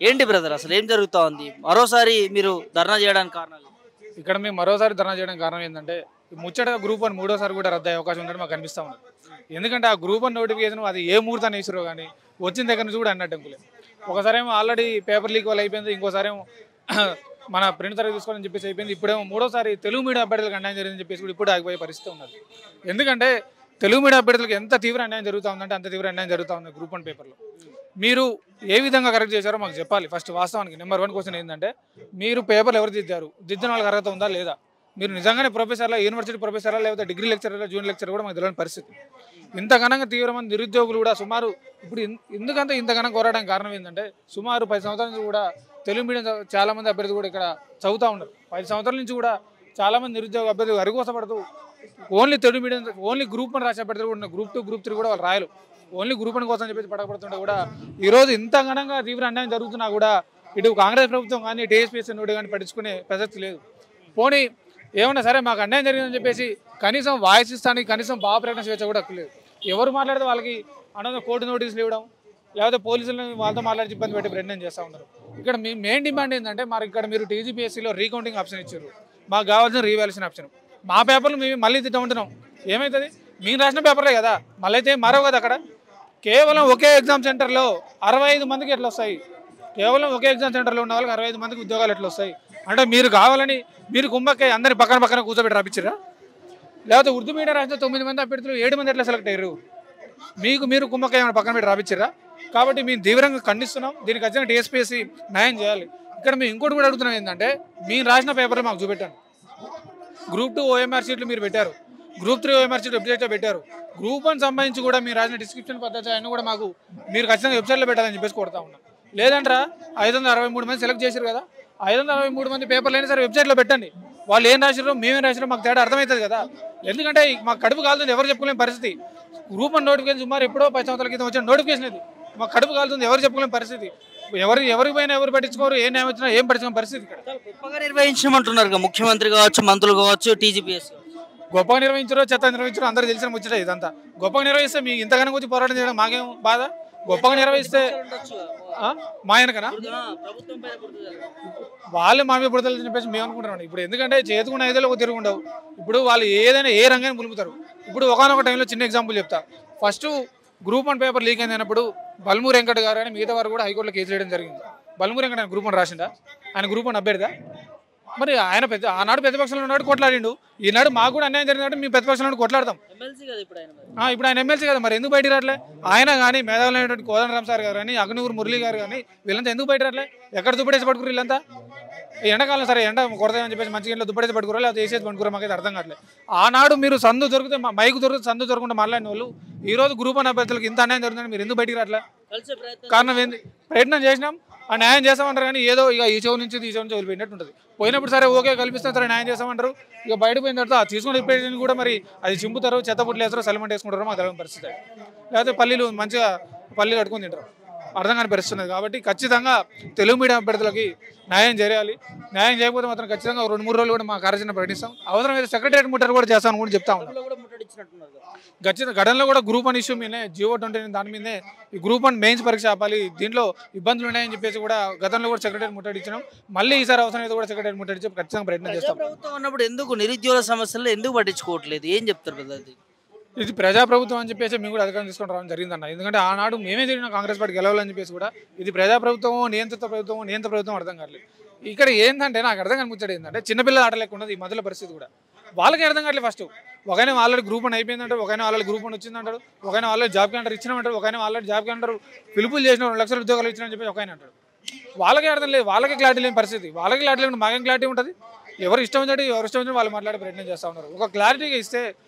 ఏంటి బ్రదర్ అసలు ఏం జరుగుతా ఉంది? మరోసారి మీరు ధర్నా చేయడానికి కారణాలు? ఇక్కడ మేము మరోసారి ధర్నా చేయడానికి కారణం ఏంటంటే ముచ్చటగా గ్రూప్ వన్ మూడోసారి కూడా రద్దు అయ్యే అవకాశం ఉందని మాకు అనిపిస్తూ ఉంది. ఎందుకంటే ఆ గ్రూప్ వన్ నోటిఫికేషన్ అది ఏ ముహూర్తాన్ని వేసారో కానీ వచ్చిన దగ్గర నుంచి కూడా అన్నట్టు ఒకసారి ఏమో ఆల్రెడీ పేపర్ లీక్ వల్ల అయిపోయింది, ఇంకోసారి ఏమో మన ప్రింట్ తరగతి తీసుకోవాలని చెప్పేసి అయిపోయింది. ఇప్పుడేమో మూడోసారి తెలుగు మీడియం అభ్యర్థులకు అన్యాయం జరిగిందని చెప్పేసి కూడా ఇప్పుడు ఆగిపోయే పరిస్థితి ఉన్నది. ఎందుకంటే తెలుగు మీడియం అభ్యర్థులకు ఎంత తీవ్ర అన్యాయం జరుగుతూ ఉందంటే అంత తీవ్ర అన్యాయం జరుగుతూ ఉంది. గ్రూప్ వన్ పేపర్లో మీరు ఏ విధంగా కరెక్ట్ చేశారో మాకు చెప్పాలి. ఫస్ట్ వాస్తవానికి నెంబర్ 1 క్వశ్చన్ ఏంటంటే మీరు పేపర్లు ఎవరు దిద్దారు, దిద్దిన వాళ్ళకి అర్హత ఉందా లేదా? మీరు నిజంగానే ప్రొఫెసర్లా, యూనివర్సిటీ ప్రొఫెసర్లా, లేకపోతే డిగ్రీ లెక్చరర్లా, జూనియర్ లెక్చరర్ కూడా మాకు తెలియని పరిస్థితి. ఇంత ఘనంగా తీవ్రమైన నిరుద్యోగులు కూడా సుమారు ఇప్పుడు ఎందుకంటే ఇంత ఘనంగా కోరడానికి కారణం ఏంటంటే సుమారు 10 సంవత్సరాల నుంచి కూడా తెలుగు మీడియం చాలామంది అభ్యర్థులు కూడా ఇక్కడ చదువుతూ ఉన్నారు. 10 సంవత్సరాల నుంచి కూడా చాలామంది నిరుద్యోగ అభ్యర్థులు అరిగోసపడుతూ only Telugu medium, only group 1 రాసే అభ్యర్థులు కూడా గ్రూప్ 2, గ్రూప్ 3 కూడా వాళ్ళు రాయలు. ఓన్లీ గ్రూప్ 1 కోసం చెప్పేసి పడకపోతుంటే కూడా ఈరోజు ఇంత ఘనంగా తీవ్ర అన్యాయం జరుగుతున్నా కూడా ఇటు కాంగ్రెస్ ప్రభుత్వం కానీ టీఎస్పీఎస్సీ నోటి కానీ పట్టించుకునే ప్రసక్తి లేదు. పోనీ ఏమన్నా సరే మాకు అన్యాయం జరిగిందని చెప్పేసి కనీసం వాయిస్ ఇస్తానికి కనీసం భావ ప్రకటన స్వేచ్ఛ కూడా లేదు. ఎవరు మాట్లాడితే వాళ్ళకి అనవసరం కోర్టు నోటీసులు ఇవ్వడం, లేకపోతే పోలీసులను వాళ్ళతో మాట్లాడి ఇబ్బంది పెట్టి ప్రయత్నం చేస్తూ ఉన్నారు. ఇక్కడ మీ మెయిన్ డిమాండ్ ఏంటంటే మరి ఇక్కడ మీరు టీజీపీఎస్సీలో రీకౌంటింగ్ ఆప్షన్ ఇచ్చారు, మాకు కావాల్సిన రీవాల్యుయేషన్ ఆప్షన్. మా పేపర్లు మేము మళ్ళీ తిట్టమంటున్నాం. ఏమవుతుంది? మీరు రాసిన పేపర్లే కదా, మళ్ళీ అయితే మరో కదా. అక్కడ కేవలం ఒకే ఎగ్జామ్ సెంటర్లో 65 మందికి ఎట్లా వస్తాయి? కేవలం ఒకే ఎగ్జామ్ సెంటర్లో ఉన్న వాళ్ళకి 65 మందికి ఉద్యోగాలు ఎట్లా వస్తాయి? అంటే మీరు కావాలని మీరు కుంభకే అందరిని పక్కన పక్కన కూర్చోబెట్టి రాపించారా? లేకపోతే ఉర్దూ మీడియం రాసిన 9 మంది అభ్యర్థులు 7 మంది ఎట్లా సెలెక్ట్ అయ్యారు? మీరు కుంభకే పక్కన పెట్టి రాపించారా? కాబట్టి మేము తీవ్రంగా ఖండిస్తున్నాం. దీనికి వచ్చిన టీఎస్పీఎస్సీ న్యాయం చేయాలి. ఇక్కడ మేము ఇంకోటి కూడా అడుగుతున్నాం ఏంటంటే మీరు రాసిన పేపర్లు మాకు చూపెట్టాను. గ్రూప్ 2 ఓఎంఆర్ షీట్లు మీరు పెట్టారు, గ్రూప్ 3 ఓఎంఆర్ షీట్ వెబ్సైట్లో పెట్టారు. గ్రూప్ 1 సంబంధించి కూడా మీరు రాసిన డిస్క్రిప్షన్ పద్ధతి అన్నీ కూడా మాకు మీరు ఖచ్చితంగా వెబ్సైట్లో పెట్టాలని చెప్పేసి కొడతా ఉన్నాం. లేదంటారా 563 మంది సెలెక్ట్ చేశారు కదా, 563 మంది పేపర్లు అయినా సరే వెబ్సైట్లో పెట్టండి. వాళ్ళు ఏం రాశారో మేమేం రాశారో మాకు తేడా అర్థమవుతుంది కదా. ఎందుకంటే మాకు కడుపు కాలుతుంది, ఎవరు చెప్పుకోలేని పరిస్థితి. గ్రూప్ 1 నోటిఫికేషన్ సుమారు ఎప్పుడో 10 సంవత్సరాల క్రితం వచ్చిన నోటిఫికేషన్ ఇది. మాకు కడుపు కాలుతుంది, ఎవరు చెప్పుకోలేని పరిస్థితి. ఎవరికి పైన ఎవరు పట్టించుకోరు, ఏం న్యాయం వచ్చినా ఏం పట్టించుకోని పరిస్థితి. ఇక్కడ గొప్పగా నిర్వహించమంటున్నారు ముఖ్యమంత్రి కావచ్చు, మంత్రులు కావచ్చు, టీజీపీఎస్సీ. గొప్పగా నిర్వహించారో చెత్త నిర్వహించారో అందరూ తెలిసిన ముచ్చట ఇదంతా. గొప్పగా నిర్వహిస్తే మీకు ఇంతగానో వచ్చి పోరాటం చేయడం మాకేం బాధ? గొప్పగా నిర్వహిస్తే మా వెనకనా వాళ్ళు మా మీద బుడతలు చెప్పేసి మేము అనుకుంటున్నాం. ఇప్పుడు ఎందుకంటే చేతుకున్న ఐదులో ఒక తిరుగుండవు. ఇప్పుడు వాళ్ళు ఏదైనా ఏ రంగాన్ని ములుపుతారు. ఇప్పుడు ఒకనొక టైంలో చిన్న ఎగ్జాంపుల్ చెప్తా. ఫస్ట్ గ్రూప్ 1 పేపర్ లీక్ అయినప్పుడు బల్మూరి వెంకట్ గారు అని మిగతా వారు కూడా హైకోర్టులో కేసు వేయడం జరిగింది. బల్మూరి వెంకట్ ఆయన గ్రూప్ 1 రాసిండా? ఆయన గ్రూప్ 1 అభ్యర్థా? మరి ఆయన ఆనాడు ప్రతిపక్షంలో ఉన్నాడు, కొట్లాడిండు. ఈనాడు మాకు కూడా అన్యాయం జరిగినట్టు మేము ప్రతిపక్షంలో కొట్లాడతాం. ఇప్పుడు ఆయన ఎమ్మెల్సీ కదా, మరి ఎందుకు బయట రావట్లే? ఆయన కానీ మేధావులైనటువంటి కోదండరామ్ సార్ గారు కానీ అగ్నూరు మురళి గారు కానీ వీళ్ళంతా ఎందుకు బయట రావట్లే? ఎక్కడ దుప్పటేసి పట్టుకురు వీళ్ళంతా? ఎండాకాలం సరే ఎండ కొడతామని చెప్పేసి మంచిగా ఇంట్లో దుప్పటేసి పట్టుకురా, లేకపోతే వేసేసి పట్టుకురా, మాకైతే అర్థం కావట్లేదు. ఆనాడు మీరు సందు దొరికితే మైకు దొరికితే సందు దొరకకుండా మాట్లాడిన వాళ్ళు ఈరోజు గ్రూప్ 1 అభ్యర్థులకు ఇంత అన్యాయం జరుగుతుందని మీరు ఎందుకు బయటికి రావట్లే? కారణం ఏంది? ప్రయత్నం చేసినాం, ఆ న్యాయం చేస్తామంటారు కానీ ఏదో ఇక ఈ చెవు నుంచి ఈ చెవు నుంచి వదిలిపోయినట్టు ఉంటుంది. పోయినప్పుడు సరే ఓకే కల్పిస్తాం, సరే న్యాయం చేస్తామంటారు. ఇక బయట పోయిన తర్వాత తీసుకున్న రిప్రజెంటేషన్ కూడా మరి అది చింపుతారు, చెత్తపుట్లు వేస్తారో సెలమెంట్ వేసుకుంటారో మాకు తెలియని పరిస్థితి. లేకపోతే పల్లీలు కట్టుకుని తింటారు, అర్థం కాని పరిస్థితి ఉన్నది. కాబట్టి ఖచ్చితంగా తెలుగు మీడియం అభ్యర్థులకి న్యాయం చేయాలి. న్యాయం చేయకపోతే మాత్రం ఖచ్చితంగా 2-3 రోజులు కూడా మా కార్యాచరణ ప్రకటిస్తాం. అవసరమైతే సెక్రటరియట్ ముట్టడి కూడా చేస్తామని కూడా చెప్తా ఉన్నాం. గతంలో కూడా గ్రూప్ 1 ఇష్యూ మీదే G.O. 29 దాని మీదే ఈ గ్రూప్ 1 మెయిన్స్ పరీక్ష ఆపాలి, దీంట్లో ఇబ్బందులు ఉన్నాయని చెప్పేసి కూడా గతంలో కూడా సెక్రటరీ ముట్టడి ఇచ్చినాం. మళ్ళీ ఈసారి అవసరమైతే కూడా సెక్రటరీ ముట్టడి ఇచ్చి ఖచ్చితంగా ప్రయత్నం చేస్తాం. ప్రభుత్వం ఉన్నప్పుడు ఎందుకు నిరుద్యోగ సమస్యలు ఎందుకు పట్టించుకోవట్లేదు? ఏం చెప్తారు కదా? ఇది ప్రజాప్రభుత్వం అని చెప్పేసి మేము కూడా అధికారం తీసుకొని రావడం జరిగిందన్న. ఎందుకంటే ఆనాడు మేమే తిరిగిన కాంగ్రెస్ పార్టీ గెలవాలని చెప్పేసి కూడా ఇది ప్రజాప్రభుత్వం నియంత్రిత ప్రభుత్వం అర్థం కాలేదు. ఇక్కడ ఏంటంటే నాకు అర్థం కాని ముచ్చట ఏంటంటే చిన్నపిల్లలు ఆడలేకున్నది ఈ మధ్యలో పరిస్థితి కూడా వాళ్ళకి అర్థం కావట్లేదు. ఫస్ట్ ఒకైనా ఆల్రెడీ గ్రూప్ 1 అయిపోయిందంటారు, ఒకైనా ఆల్రెడీ గ్రూప్ 1 వచ్చిందంటారు, ఒకైనా ఆల్రెడీ జాబ్ క్యాలెండర్ ఇచ్చినామంటారు, ఒకైనా ఆల్రెడీ జాబ్ క్యాలెండర్ పిలుపులు చేసిన 2 లక్షల ఉద్యోగాలు ఇచ్చినా చెప్పి ఒకైనా అంటారు. వాళ్ళకే అర్థం లేదు, వాళ్ళకి క్లారిటీ లేని పరిస్థితి. వాళ్ళకి క్లారిటీ లేకుండా మాకేం క్లారిటీ ఉంటుంది? ఎవరు ఇష్టం వచ్చినట్టు వాళ్ళు మాట్లాడే ప్రయత్నం చేస్తూ ఉన్నారు. ఒక క్లారిటీగా ఇస్తే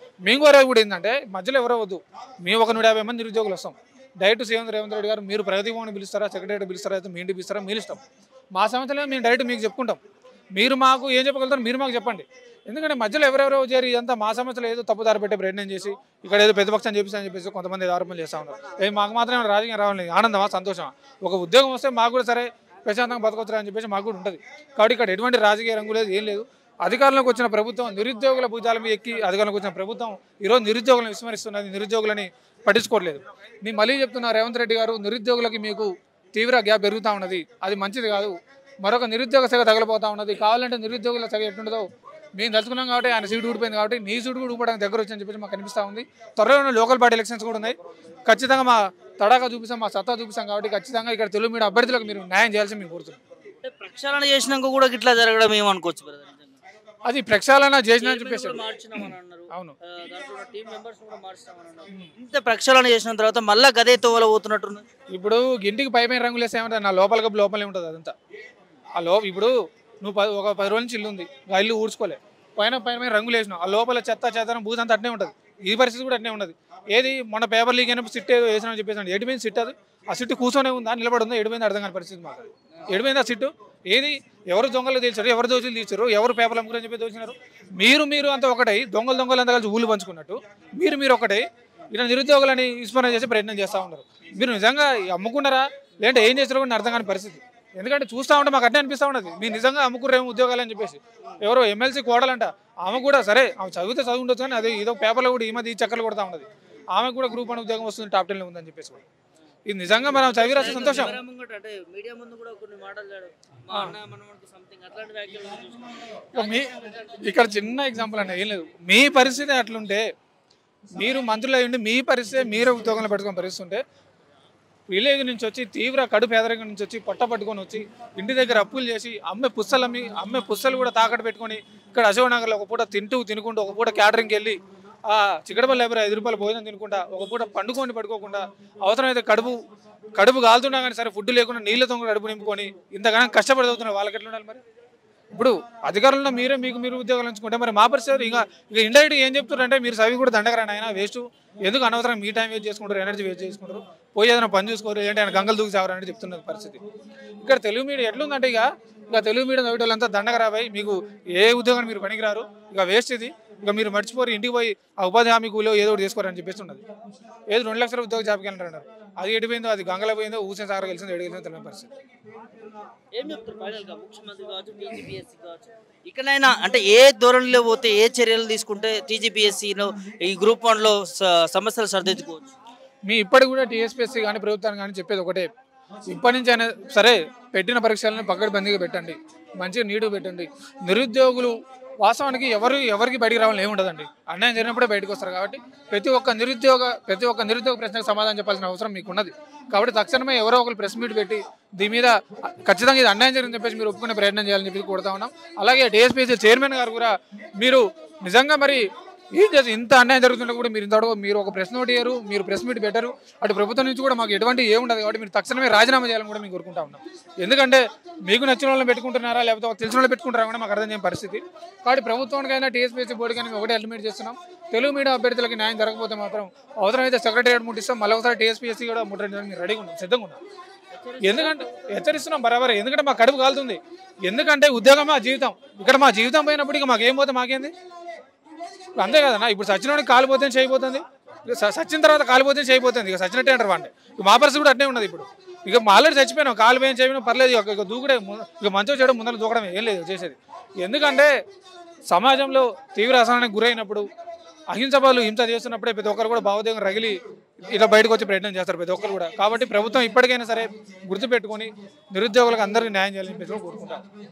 మేము కోరేది కూడా ఏంటంటే మధ్యలో ఎవరో వద్దు. మేము ఒక 150 మంది నిరుద్యోగులు వస్తాం. డైరెక్ట్ సీఎం రేవంత్ రెడ్డి గారు మీరు ప్రగతి భవన్ పిలుస్తారా, సెక్రటరీ పిలుస్తారా, అయితే మీ ఇంటికి పిలుస్తారా, మీరు ఇష్టం. మా సమస్యలో మేము డైరెక్ట్ మీకు చెప్పుకుంటాం. మీరు మాకు ఏం చెప్పగలుగుతారు మీరు మాకు చెప్పండి. ఎందుకంటే మధ్యలో ఎవరెవరో చేరి ఇదంతా మా సమస్యలు ఏదో తప్పుదారి పెట్టే ప్రయత్నం చేసి ఇక్కడ ఏదో ప్రతిపక్షం చేపిస్తామని చెప్పేసి కొంతమంది ఆరోపణలు చేస్తూ ఉన్నారు. మాకు మాత్రమే రాజకీయం రావాలి, ఆనందమా సంతోషమా? ఒక ఉద్యోగం వస్తే మాకు కూడా సరే ప్రశాంతంగా బతకొచ్చరా అని చెప్పేసి మాకు కూడా ఉంటుంది. కాబట్టి ఇక్కడ ఎటువంటి రాజకీయ రంగు లేదు, ఏం లేదు. అధికారంలోకి వచ్చిన ప్రభుత్వం నిరుద్యోగుల భుజాల మీద ఎక్కి అధికారంలోకి వచ్చిన ప్రభుత్వం ఈరోజు నిరుద్యోగులను విస్మరిస్తున్నది, నిరుద్యోగులని పట్టించుకోవట్లేదు. నేను మళ్ళీ చెప్తున్నా, రేవంత్ రెడ్డి గారు నిరుద్యోగులకి మీకు తీవ్ర గ్యాప్ పెరుగుతూ ఉన్నది. అది మంచిది కాదు. మరొక నిరుద్యోగ సేవ తగలిపోతూ ఉన్నది. కావాలంటే నిరుద్యోగుల సేవ ఎట్టుండదో మేము తెలుసుకున్నాం కాబట్టి ఆయన సీటు ఊడిపోయింది కాబట్టి నీ సీటు కూడా ఊడిపోవడానికి దగ్గర వచ్చని చెప్పేసి మాకు కనిపిస్తూ ఉంది. త్వరలో లోకల్ బాడీ ఎలక్షన్స్ కూడా ఉన్నాయి. ఖచ్చితంగా మా తడాగా చూపిస్తాం, మా సత్తా చూపిస్తాం కాబట్టి ఖచ్చితంగా ఇక్కడ తెలుగు మీడియా అభ్యర్థులకు మీరు న్యాయం చేయాల్సి మేము కోరుతున్నాం. అంటే ప్రక్షాళన చేసినాక కూడా ఇట్లా జరగడం ఏమనుకోవచ్చు బ్రదర్? అది ప్రక్షాళన చేసిన చెప్పేసి మార్చినామని అన్నారు. అవును. దాంట్లో టీం మెంబర్స్ కూడా మార్చినామని అన్నారు. ఇంత ప్రక్షాళన చేసిన తర్వాత మళ్ళా గదే తోవల పోతున్నట్టున్నది. ఇప్పుడు ఇంటికి పై పైన రంగులు వేస్తే ఏమంటారు, నా లోపల లోపలే ఉంటుంది అదంతా. ఇప్పుడు నువ్వు ఒక 10 రోజుల నుంచి ఇల్లు ఉంది, ఆ ఇల్లు ఊడ్చుకోలే, పైన పైన రంగులు వేసినావు, ఆ లోపల చెత్త చెత్తనం బూజంతా అట్నే ఉంటుంది. ఈ పరిస్థితి కూడా అట్నే ఉన్నది. ఏది మన పేపర్ లీక్ అయినప్పుడు సిట్ ఏదో వేసినా చెప్పేసి ఎడిపోయింది సిట్. అది ఆ సిట్టు కూర్చొనే ఉందా, నిలబడి ఉందా, ఎడిపోయింది అర్థం కాని పరిస్థితి మాకు. ఎడిపోయింది ఆ సిట్టు. ఏది ఎవరు దొంగలు తీర్చారు, ఎవరు దోచులు తీర్చారు, ఎవరు పేపర్లు అమ్ముకుని చెప్పి దోచినారు. మీరు అంతా ఒకటై దొంగలు అంతా కలిసి ఊళ్ళు పంచుకున్నట్టు మీరు ఒకటై ఇలా నిరుద్యోగులని విస్మరణ చేసే ప్రయత్నం చేస్తూ ఉన్నారు. మీరు నిజంగా అమ్ముకున్నారా లేదంటే ఏం చేస్తారో కూడా అర్థం కాని పరిస్థితి. ఎందుకంటే చూస్తూ ఉంటే మాకు అట్నే అనిపిస్తూ ఉన్నది, మీరు నిజంగా అమ్ముకురేమో ఉద్యోగాలు అని చెప్పేసి. ఎవరో ఎమ్మెల్సీ కోడలంట, ఆమె కూడా సరే ఆమె చదివితే చదువు ఉండొచ్చు కానీ అది ఏదో పేపర్లో కూడా ఈ మధ్య ఈ చక్కర్లు కొడతా ఉన్నది. ఆమె కూడా గ్రూప్ 1 ఉద్యోగం వస్తుంది, టాప్ 10లో ఉందని చెప్పేసి. ఇది నిజంగా మనం చదివి రాసే సంతోషం. ఇక్కడ చిన్న ఎగ్జాంపుల్ అంటే ఏం లేదు, మీ పరిస్థితి అట్లుంటే, మీరు మంత్రులు అయ్యండి, మీ పరిస్థితి మీరే ఉద్యోగంలో పెట్టుకునే పరిస్థితి ఉంటే, విలేజ్ నుంచి వచ్చి తీవ్ర కడు పేదరికం నుంచి వచ్చి పొట్ట పట్టుకొని వచ్చి ఇంటి దగ్గర అప్పులు చేసి అమ్మే పుస్తలు కూడా తాకట్టు పెట్టుకొని ఇక్కడ అశోక్ నగర్లో ఒక పూట తినుకుంటూ ఒక పూట క్యాటరింగ్కి వెళ్ళి ఆ చిక్కడపల్లి లైబ్రరీ 5 రూపాయల భోజనం తినుకుంటా ఒక పూట పడుకోకుండా అవసరమైతే కడుపు కాలుతున్నా కానీ సరే ఫుడ్ లేకుండా నీళ్ళతో కూడా కడుపు నింపుకొని ఇంతగానో కష్టపడి చదువుతున్నారు. వాళ్ళకి ఎట్లా ఉండాలి మరి? ఇప్పుడు అధికారులను మీరు ఉద్యోగాలు ఉంచుకుంటే మరి మా పరిస్థితి ఇక ఇండైరెక్ట్ ఏం చెప్తారంటే, మీరు చదివి కూడా దండగరాని ఆయన వేస్ట్, ఎందుకు అనవసరం మీ టైం వేస్ట్ చేసుకుంటారు, ఎనర్జీ వేస్ట్ చేసుకుంటారు, పోయి ఏదైనా పని చూసుకోరు, ఏంటి ఆయన గంగలు దూకి చావరని చెప్తున్న పరిస్థితి. ఇక్కడ తెలుగు మీడియా ఎట్లుందంటే ఇక తెలుగు మీడియం చదివే వాళ్ళంతా దండగరాబాయి, మీకు ఏ ఉద్యోగాన్ని మీరు పనికిరారు, ఇక వేస్ట్ ఇది, ఇక మీరు మర్చిపోరు, ఇంటికి పోయి ఆ ఉపాధి హామీ కూలో ఏదో ఒకటి చేసుకోరని చెప్పేసి ఉన్నది. ఏదో 2 లక్షల ఉద్యోగ జాబ్కి వెళ్ళారు, అది ఎడిపోయిందో, అది గంగలో పోయిందో, ఊసిన సాగర గెలిచిందో ఎడిపోయిందో తెలియని పరిస్థితి. ఏం చెప్తారు ఫైనల్గా ముఖ్యమంత్రి కావచ్చు, టీజీపీఎస్సీ కావచ్చు, ఇకనైనా అంటే ఏ ధోరణిలో పోతే ఏ చర్యలు తీసుకుంటే టీజీపీఎస్సీలో ఈ గ్రూప్ 1లో సమస్యలు సరిదిద్దుకోవచ్చు? మీ ఇప్పటికి కూడా టీఎస్పీఎస్సీ కానీ ప్రభుత్వాన్ని కానీ చెప్పేది ఒకటే, ఇప్పటి నుంచి అయినా సరే పెట్టిన పరీక్షలను పకడ్బందీగా పెట్టండి, మంచిగా నీటుగా పెట్టండి. నిరుద్యోగులు వాస్తవానికి ఎవరికి బయటికి రావాలని ఏముండదండి, అన్యాయం జరిగినప్పుడే బయటకు వస్తారు. కాబట్టి ప్రతి ఒక్క నిరుద్యోగ ప్రశ్నకు సమాధానం చెప్పాల్సిన అవసరం మీకు ఉన్నది. కాబట్టి తక్షణమే ఎవరో ఒకరు ప్రెస్ మీట్ పెట్టి దీని మీద ఖచ్చితంగా ఇది అన్యాయం జరిగిందని చెప్పేసి మీరు ఒప్పుకునే ప్రయత్నం చేయాలని చెప్పి కోరుతా ఉన్నాం. అలాగే టీఎస్పీఎస్సీ చైర్మన్ గారు కూడా మీరు నిజంగా మరి ఏం చేసి ఇంత అన్యాయం జరుగుతుంటే కూడా మీరు ఒక ప్రెస్ నోట్ ఇయ్యరు, మీరు ప్రెస్ మీట్ పెట్టరు, అటు ప్రభుత్వం నుంచి కూడా మాకు ఎటువంటి ఏముండదు. కాబట్టి మీరు తక్షణమే రాజీనామా చేయాలని కూడా మేము కోరుకుంటా ఉన్నాం. ఎందుకంటే మీకు నచ్చిన వాళ్ళని పెట్టుకుంటున్నారా లేకపోతే తెలిసిన వాళ్ళు పెట్టుకుంటారా కూడా మాకు అర్థం చేయని పరిస్థితి. కాబట్టి ప్రభుత్వానికైనా టీఎస్పీఎస్సీ బోర్డుకైనా మేము ఒకటే అల్టిమేట్ చేస్తున్నాం, తెలుగు మీడియా అభ్యర్థులకి న్యాయం జరగకపోతే మాత్రం అవసరమైతే సెక్రటేరియట్ ముట్టిస్తాం, మళ్ళీ ఒకసారి టీఎస్పీఎస్సీ కూడా ముట్టడానికి రెడీగా ఉన్నాం, సిద్ధంగా ఉన్నాం. ఎందుకంటే హెచ్చరిస్తున్నాం బరాబర్, ఎందుకంటే మాకు కడుపు కాలుతుంది. ఎందుకంటే ఉద్యోగం మా జీవితం, ఇక్కడ మా జీవితం పోయినప్పుడు ఇక మాకేం పోతే మాకేంది, అంతే కదన్నా. ఇప్పుడు సచినోడికి కాలిపోతే చేయబోతుంది, సచిన తర్వాత కాలిపోతే చేయబోతుంది, ఇక సచినట్టే అంటారు వాడిని. ఇక మా పరిస్థితి కూడా అట్నే ఉన్నది. ఇప్పుడు ఇక మా ఆల్రెడీ చచ్చిపోయినాం, కాలిపోయిన చేయడం పర్లేదు, ఇక దూకుడే, ఇక మంచిగా చేయడం ముందర దూకడం ఏం లేదు చేసేది. ఎందుకంటే సమాజంలో తీవ్ర అసహనానికి గురైనప్పుడు అహింసలు హింస చేస్తున్నప్పుడే ప్రతి ఒక్కరు కూడా భావోద్వేగం రగిలి ఇలా బయటకు వచ్చే ప్రయత్నం చేస్తారు ప్రతి ఒక్కరు కూడా. కాబట్టి ప్రభుత్వం ఇప్పటికైనా సరే గుర్తుపెట్టుకొని నిరుద్యోగులకు అందరికీ న్యాయం చేయాలని కోరుకుంటారు.